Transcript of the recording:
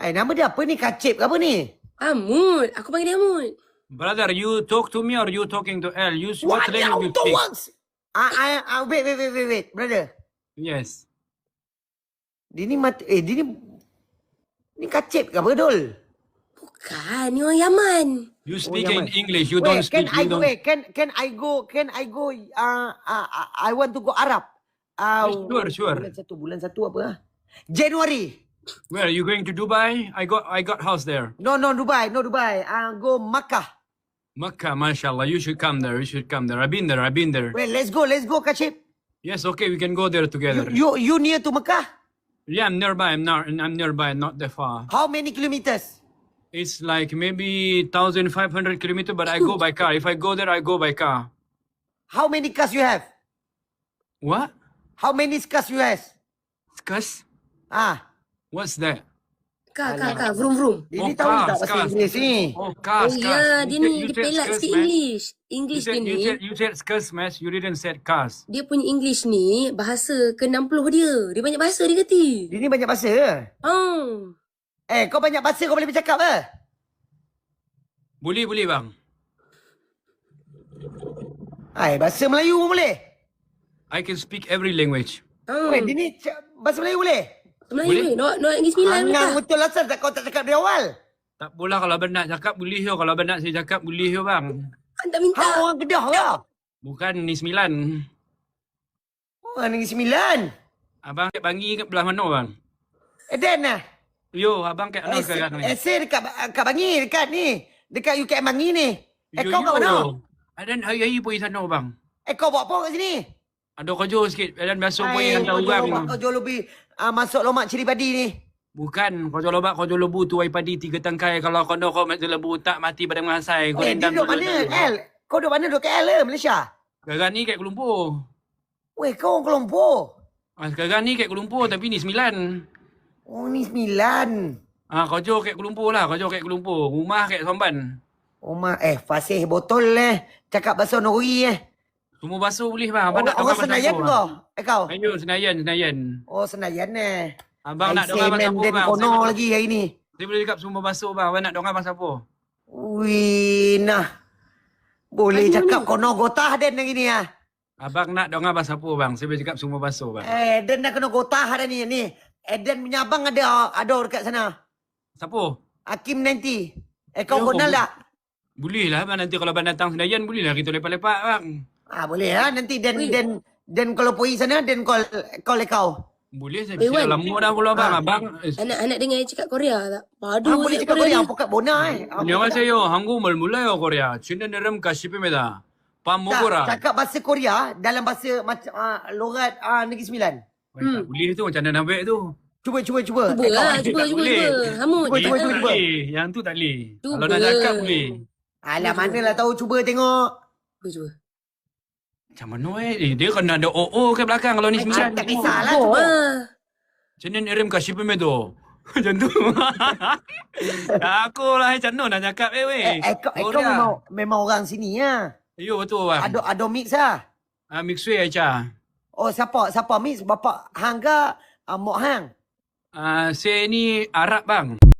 Nama dia apa ni? Kacip ke apa ni? Amut. Aku panggil dia Amut. Brother, you talk to me or you talking to L? You what What the language you auto speak? works? Wait, brother. Yes. Dia ni dia ni kacip ke apa, Dol? Bukan, ni orang Yaman. You speak in Yaman. English. You don't speak. Can I go? I want to go Arab. Sure. Bulan satu apa? January. Where are you going to Dubai? I got house there. No, Dubai. Go Makkah. Makkah, mashallah. You should come there. I've been there. Well, let's go, Kacip. Yes, okay, we can go there together. You near to Makkah? Yeah, I'm nearby. I'm nearby, not that far. How many kilometers? It's like maybe 1,500 kilometers, but I go by car. If I go there, I go by car. How many cars you have? What? How many cars you have? Skas? What's that? Kak, vroom vroom. Ini Oh, tahu tak cars, bahasa cars. Inggeris ni? Oh, cars. Oh ya, dia ni dia said pelat skas, sikit man. English. English dia ni. You said skas, mas. You didn't say cars. Dia punya English ni bahasa ke-60 dia. Dia banyak bahasa dia kata. Dia ni banyak bahasa. Oh. Kau banyak bahasa kau boleh bercakap ke? Boleh, bang. Bahasa Melayu pun boleh. I can speak every language. Oh. Dia ni bahasa Melayu boleh? Melayu ni. Nak Negeri Sembilan ke? Angang betul lah, Sal. Kau tak cakap dari awal. Tak pula kalau abang nak cakap boleh yo. Kalau abang nak saya cakap boleh yo bang. Tak minta. Hang orang Kedah lah. Bukan ni 9. Orang Negeri Sembilan. Abang kat Bangi kat belah mana bang? Eden lah. Yo, abang kat mana sekarang ni? Esay dekat Bangi, dekat ni. Dekat UKM Bangi ni. Kau kat mana? Adan hari-hari pergi sana bang. Kau buat apa kat sini? Ada kerja sikit. Adan biasa pergi hantar orang. Kau jual lebih masuk lomak cili padi ni. Bukan, kau jual lobak, kau jual lebu tu air padi 3 tangkai. Kalau kau nak kau macam lebu tak mati pada mengasai. Kau Dia duduk mana? Kau duduk mana? Duduk KL ke Malaysia? Sekarang ni kat Kuala Lumpur. Weh, kau orang Kuala Lumpur. Sekarang ni kat Kuala Lumpur tapi ni 9. Oh, ni 9. Kau jauh kat Kuala Lumpur lah. Kau jauh kat Kuala Lumpur. Rumah kat Somban. Oma, fasih botol cakap bahasa Noroi Semua basuh boleh bang. Abang nak Orang dengar Senayan bahasa kau? Kau? Ayo, Senayan. Oh, Senayan Abang nak dengar bahasa apa dan bang? kono lagi hari ni. Saya boleh cakap semua basuh bang. Abang nak dengar bahasa apa? Wih, nah. Boleh cakap kono gotah dan hari ni Abang nak dengar bahasa apa bang? Saya boleh cakap semua basuh bang. Eden dah kena gotah dah ni. Eden punya abang ada dekat sana. Siapa? Hakim nanti. Kau Yo, kenal tak? Boleh lah bang. Nanti kalau abang datang Senayan, boleh lah kita lepak-lepak bang. Boleh lah. Nanti dan kalau pergi sana, dan call kau. Boleh, saya Wan. bisa lama dah pula bang. Abang. Anak dengar cakap Korea tak? Padu Boleh cakap Korea. Pokat bona 안녕하세요. 한국말 몰라요, 코리아. 친한 이름 가시입니다. 밥 먹어라. Cakap bahasa Korea dalam bahasa macam logat Negeri Sembilan. Tak boleh tu macam mana nak buat tu? Cuba. Cuba lah, cuba. Hamut. Cuba. Yang tu tak boleh. Cuba. Kalau nak cakap boleh. Alah, manalah tahu. Cuba tengok. Cuba. Macam mana dia kena ada OO ke belakang kalau ni sembilan. Tak kisahlah. Oh, Cuba. Macam ni Rim kasih pemedo. Macam tu. Aku lah macam mana nak cakap weh. Kau memang orang sini Yo betul bang. Ada mix Mixway aja. Oh, siapa mix? Bapak hang ke? Mok hang? Saya ni Arab bang.